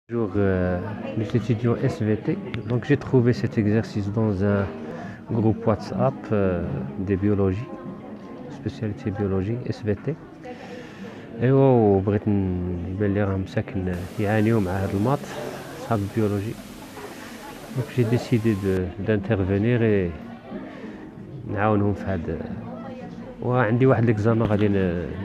Bonjour, nous étudions SVT. Donc j'ai trouvé cet exercice dans un groupe WhatsApp des biologies, spécialité biologie SVT. ايوا وبغيت نبان لي راهم مساكن يعانيو مع هاد المات صحاب البيولوجي. دونك جي ديسيدي دانترفينير اي نعاونهم في هاد. وعندي واحد ليكزامان غادي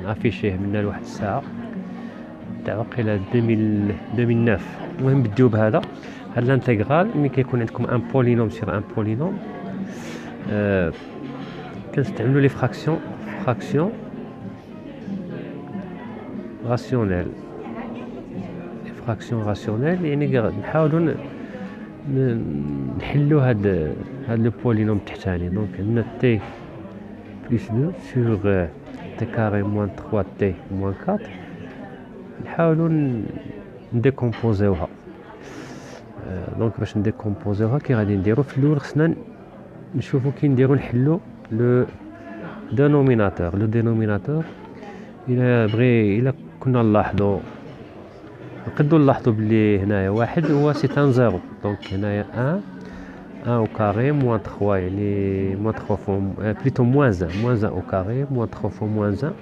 نافيشيه منا لواحد الساعه تاع وقيله 2009. المهم بديو بهذا. هاد الانتيغرال ملي كيكون عندكم ان بولينوم سير ان بولينوم كنستعملوا لي فراكسيون راسيونيل. لي فراكسيون راسيونيل يعني نحاولوا نحلوا هاد لو بولينوم التحتاني. دونك عندنا تي بلس 2 سور تي كاري موان 3 تي موان 4. نحاولوا نديكومبوزيوها. دونك باش نديكومبوزيوها كي غادي نديرو في الاول خصنا نشوفو كي نديرو نحلو لو دينوميناتور. الا كنا نلاحظوا نقدروا نلاحظوا بلي هنايا واحد هو سي ان زيرو. دونك هنايا 1 او كاري موان 3 يعني موان 3 فوا بليتو موان 1 او كاري موان 3 فوا موان 1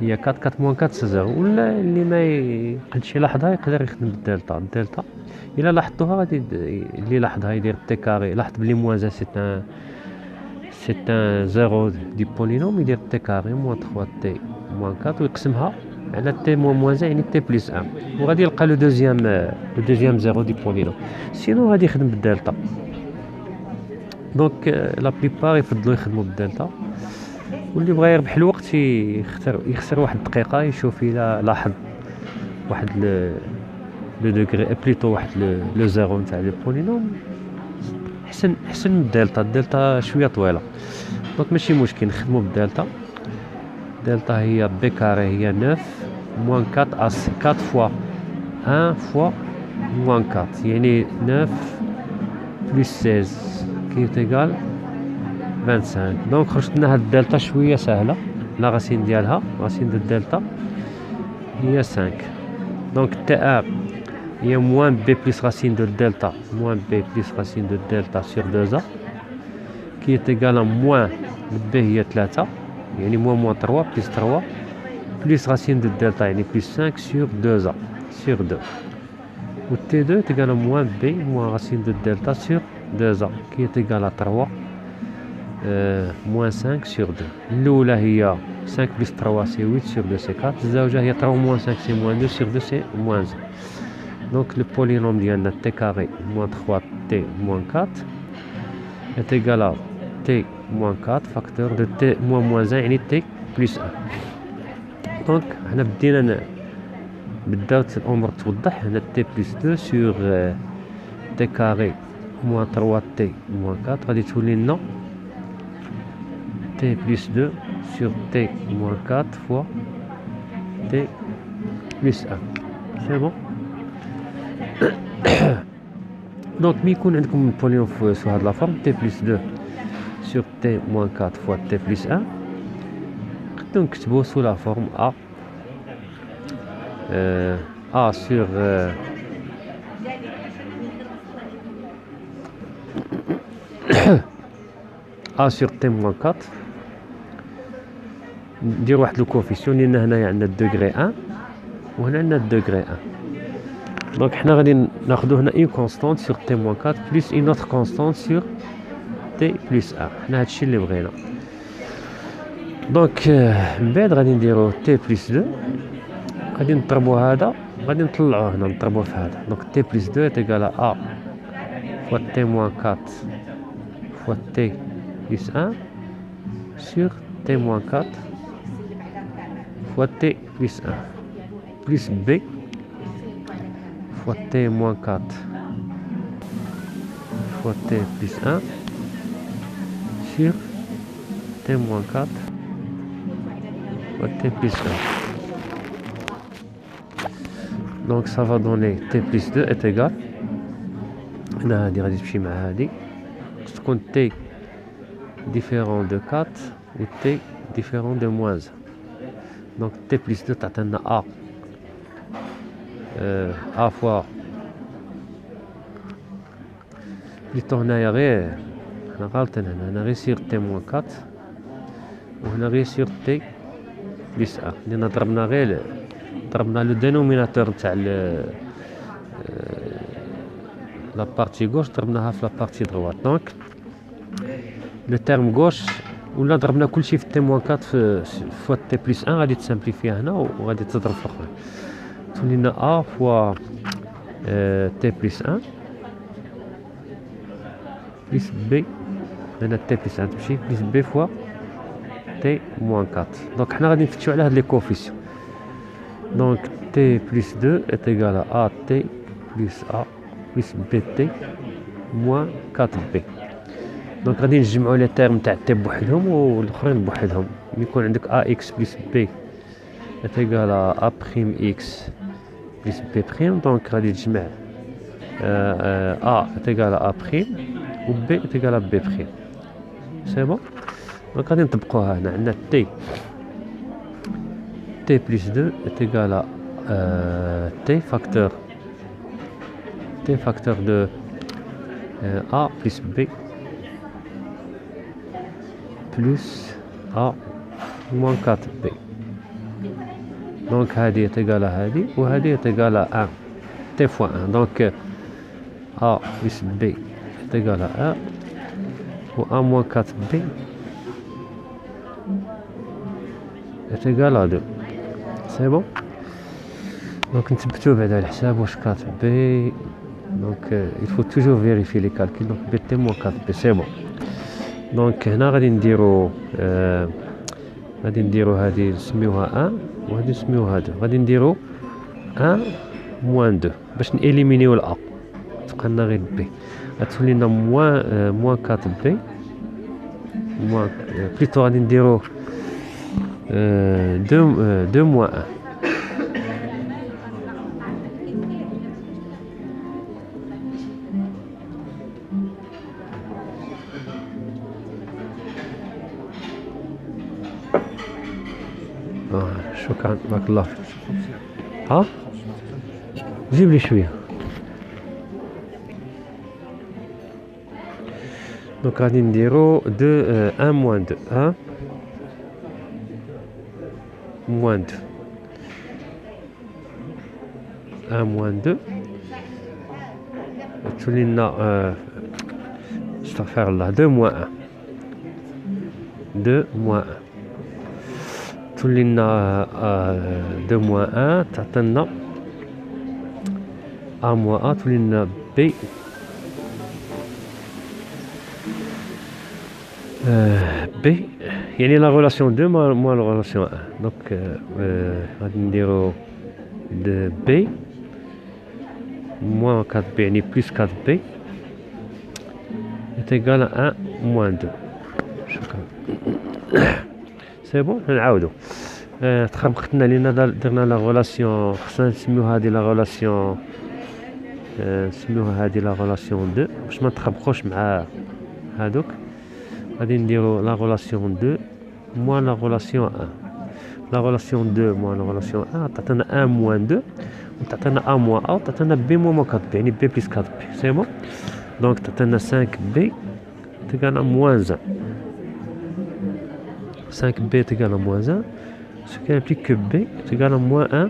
هي 4 موان 4 سي زيرو. ولا اللي ما يقدرش يلاحظها يقدر يخدم بالدلتا. الا لاحظتوها غادي اللي لاحظها يدير تي كاري. لاحظ بلي موان 1 سي ان زيرو دي بولينوم يدير تي كاري موان 3 تي موان 4 ويقسمها على تي موان 1 يعني تي بلس 1 وغادي يلقى لو دوزيام زيرو دي بولينوم. سينو غادي يخدم بالدلتا. دونك لا بليبار يفضلوا يخدموا بالدلتا. واللي بغى يربح الوقت يخسر واحد الدقيقه يشوف الى لاحظ واحد لو دوغري بليتو واحد لو زيرو نتاع لو بولينوم حسن من الدلتا شويه طويله. دونك ماشي مشكل نخدموا بالدلتا. دلتا هي بي كاري هي 9 موان 4 اس 4 فوا 1 فوا موان 4 يعني 9 بلس 16 كي تيغال 25. دونك خرجت لنا هاد الدلتا شويه سهله. لا راسين ديالها راسين دو الدلتا هي 5. دونك تي ا هي موان بي بلس راسين دو الدلتا موان بي بلس راسين دو الدلتا سير 2 كي تيغال موان بي هي 3 يعني موان 3 بلس 3 بلس راسين دو الدلتا يعني بلس 5 سير 2 سير 2. و تي 2 تيغال موان بي موان راسين دو الدلتا سير 2 كي تيغال 3 موان 5 سير 2. الاولى هي 5 بلس 3 سي 8 سير 2 سي 4. الزوجه هي 3 موان 5 سي موان 2 سير 2 سي موان 1. دونك لو بولينوم ديالنا تي كاري موان 3 تي موان 4 est égal à t moins 4 facteur de t moins 1 يعني t plus 1. دونك حنا بدات الامور توضح. هنا t plus 2 sur t carré moins 3 t moins 4 غادي تولي لنا t plus 2 sur t moins 4 fois t plus 1. c'est bon. دونك مي يكون عندكم البولينوم في هاد لا فورم t plus 2 sur t moins 4 fois t plus 1 نقدروا نكتبوه سو لا فورم a sur a sur t moins 4. ندير واحد لو كوفيسيون لان هنايا عندنا الدوغري 1 وهنا عندنا الدوغري 1. دونك حنا غادي ناخذو هنا اون كونستانت سور تي موان 4 بلس اون اوتر كونستانت سور تي بلس 1. حنا هادشي اللي بغينا. دونك من بعد غادي نديرو تي بلس 2 غادي نضربو هذا غادي نطلعوه هنا نضربوه في هذا. دونك تي بلس 2 تيغال ا فوا تي موان 4 فوا تي بلس 1 سور تي موان 4 فوا تي بلس 1 بلس بي fois t moins 4 fois t plus 1 sur t moins 4 fois t plus 1. Donc ça va donner t plus 2 est égal. هنا هادي غادي تمشي مع هادي تكون t différent de 4 و t différent de moins 1. Donc t plus 2 تعطينا a fois بليتو هنايا غير حنا غالطين هنا غير سير تي موان 4 وهنا غير سير تي بليس ا لأن ضربنا لو دينوميناتور تاع لا بارتي غوش ضربناها في لا بارتي دروات دونك لو تيرم غوش ولا ضربنا كلشي في تي موان 4 فوا تي بليس 1 غادي تسامبليفيها هنا وغادي تضرب في الاخرين تولي لنا ا فوا تي بليس 1 بليس بي هنا تي بليس 1 تمشي بليس بي فوا تي موان 4 دونك حنا غادي نفتشو على هاد لي كوفيسيون دونك تي بليس 2 est égal à a t plus a plus bt moins 4b دونك غادي نجمعوا لي تيرم تاع تي بوحدهم والاخرين بوحدهم يكون عندك a x plus b est égal à a prime x plus b prime دونك غادي تجمع a est égal à a prime و b est égal à b prime سي بون دونك غادي نطبقوها هنا عندنا t plus 2 est égal à t facteur de a plus b plus a moins 4b donc هذه est égal à هذه وهذه est égal à 1 t fois 1 donc a plus b est égal à 1 و a moins 4b est égal à 2 c'est bon donc نثبتو بعد على الحساب واش 4b donc il faut toujours vérifier les calculs donc bt moins 4b c'est bon donc هنا غادي نديرو هذه نسميوها 1 وهذه نسميوها 2 غادي نديرو 1 moins 2 باش نإليمينيو ال a تبقى لنا غير b غتولي لنا moins 4b moins plutôt غادي نديرو 2 moins 1 شكرا بارك الله فيك ها جيب لي شويه دونك غادي نديرو 1 moins 2 1 moins 2 1 moins 2 تولي لنا استغفر الله 2 moins 1 2 moins 1 تولي لنا 2 moins 1 تعطينا a moins a تولي لنا b b يعني لا غولاسيون 2 moins لا غولاسيون 1 دونك غادي نديرو de b moins 4b يعني plus 4b est égal à 1 moins 2 شكرا سي بون نعاودو تخربقت لنا لينا درنا لا غولاسيون خصنا نسميو هذه لا غولاسيون نسميوها هذه لا غولاسيون 2 باش ما نتخربقوش مع هادوك غادي نديرو لا غولاسيون 2 moins la relation 1 la relation 2 moins la relation 1 تعطينا 1 moins 2 وتعطينا a moins a وتعطينا b moins 4b يعني b plus 4b سي بون دونك تعطينا 5b تقال moins 1 5b تقال moins 1 ce qui implique que b تقال moins 1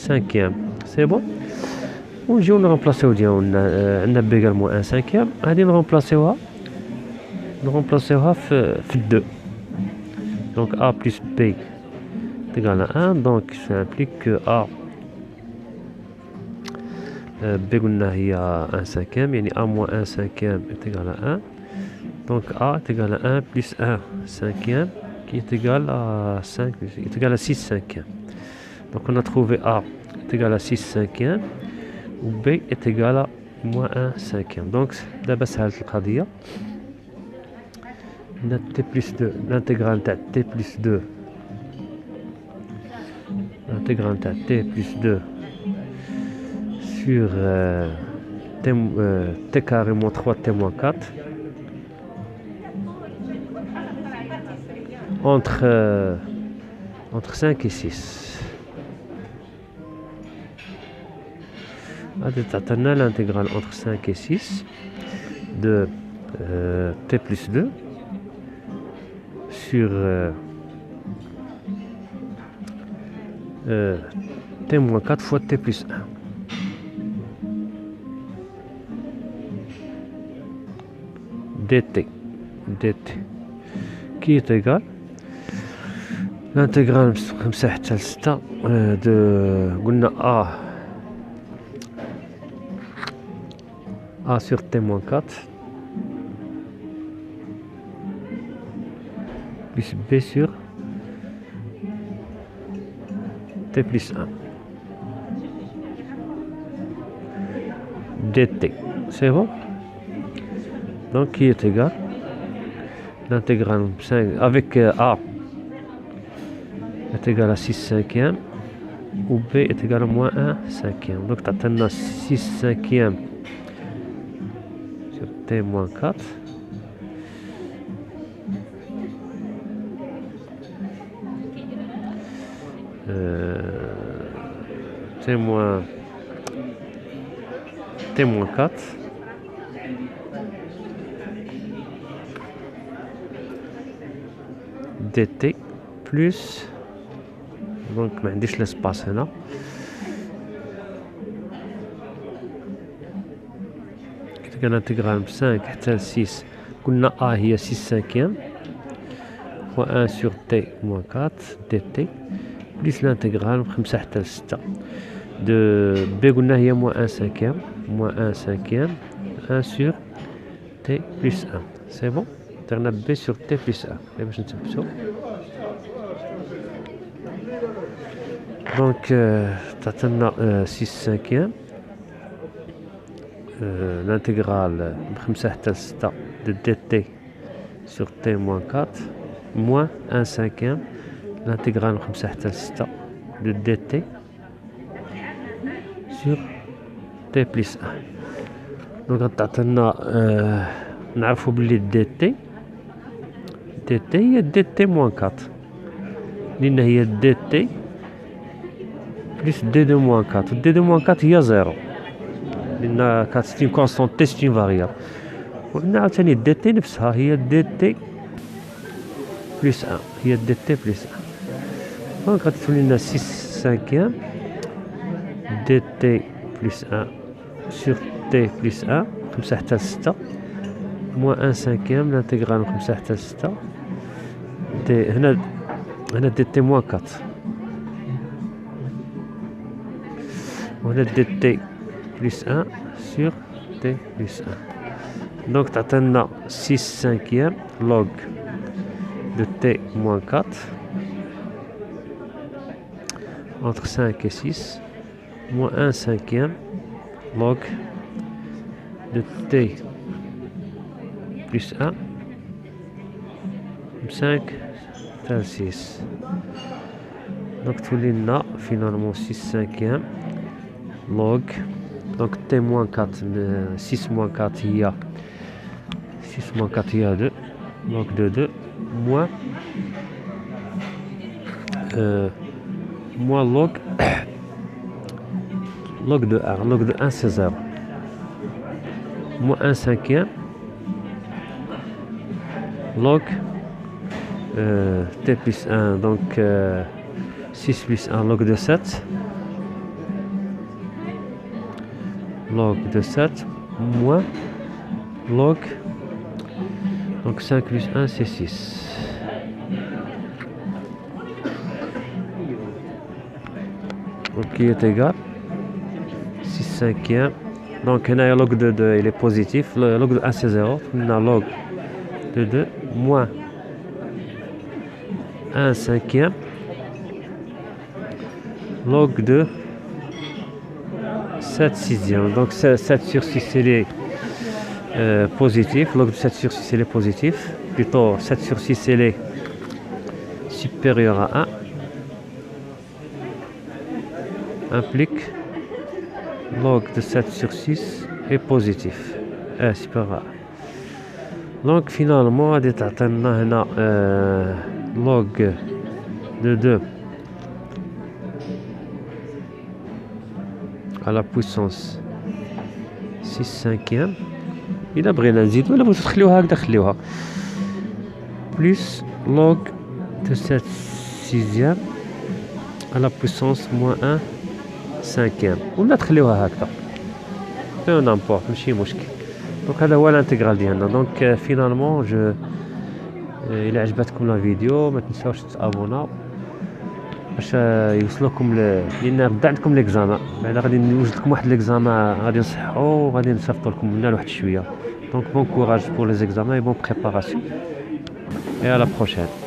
cinquième سي بون ونجيو نرمبلاسيو ديالنا عندنا b égale moins 1 cinquième غادي نرمبلاسيوها في 2 donc a plus b est égal à 1 donc ça implique que a b قلنا هي 1 cinquième يعني a moins 1 cinquième est égal à 1 donc a est égal à 1 plus 1 cinquième qui est égal à 5 est égal à 6 cinquième donc on a trouvé a est égal à 6 cinquième ou b est égal à moins 1 cinquième donc دابا سهلت القضية t plus 2 l'intégrale de t plus 2 l'intégrale de t plus 2 sur t carré moins 3 t moins 4 entre 5 et 6 غادي تعطينا l'intégrale entre 5 et 6 de t plus 2 sur t moins 4 fois t plus 1. dt qui est égal l'intégrale خمسة حتى لستة de قلنا a sur t moins 4 plus b sur t plus 1 dt, c'est bon? Donc qui est égal l'intégrale 5 avec a est égal à 6 cinquièmes ou b est égal à moins 1 cinquième. Donc tu as 6 cinquièmes sur t moins 4 t moins 4 dt plus donc ما عنديش l'espace هنا كان انتجرال 5 حتى ل 6 قلنا a هي 6 cinquième fois 1 sur t moins 4 dt plus l'intégrale 5 حتى ل 6 de b قلنا هي moins 1 cinquième 1 sur t plus 1. C'est bon? درنا b sur t plus 1 باش نثبتو. Donc تعطينا 6 cinquième l'intégrale 5 حتى ل 6 de dt sur t moins 4 moins 1 cinquième l'intégrale 5 حتى ل 6 de dt sur t plus 1. Donc تعطينا نعرفو بلي dt هي dt moins 4 لأن هي dt plus d2 moins 4 d2 moins 4 هي 0 لأن 4 c'est une constante t c'est une variable. وقلنا عاوتاني dt نفسها هي dt plus 1 هي dt plus 1. دونك غادي تولي لنا 6 cinquième dt plus 1 sur t plus 1 5 حتى ل 6 moins 1 cinquième l'intégrale 5 حتى ل 6 هنا dt moins 4 وهنا dt plus 1 sur t plus 1. Donc تعطينا 6 cinquième log de t moins 4 entre 5 et 6 moins 1 cinquième log de t plus 1 5 حتى ل 6. Donc تولي لنا finalement 6 cinquième log donc t moins 4 6 moins 4 هي 6 moins 4 هي 2 log de 2 moins moins log de 1 log de 1 c'est 0 moins 1 cinquième log t plus 1 donc 6 plus 1 log de 7 log de 7 moins log donc 5 plus 1 c'est 6 donc qui est égal 6 cinquième donc هنا log de 2 il est positif le log de 1 c'est 0 on a log de 2 moins 1 cinquième log de 7 sixième donc 7 sur 6 il est positif log de 7 sur 6 il est positif plutôt 7 sur 6 il est supérieur à 1 implique log de 7 sur 6 est positif supérieur à 1. Donc finalement غادي تعطينا هنا log de 2 à la puissance 6 cinquième الا بغينا نزيدو ولا بغيتو تخليوها هكذا خليوها بلس log de 7 sixième à la puissance moins 1 cinquième ولا تخليوها هكذا peu n'importe ماشي مشكل. دونك هذا هو الانتغرال ديالنا. دونك فينالمون جو الى عجبتكم لا فيديو ما تنساوش تابوناو باش يوصلكم لان بدا عندكم ليكزامان بعدا غادي نوجد لكم واحد ليكزامان غادي نصححو وغادي نصيفطو لكم منها لواحد شويه. دونك بون كوراج بور لي زيكزامان et bonne préparation et à la prochaine.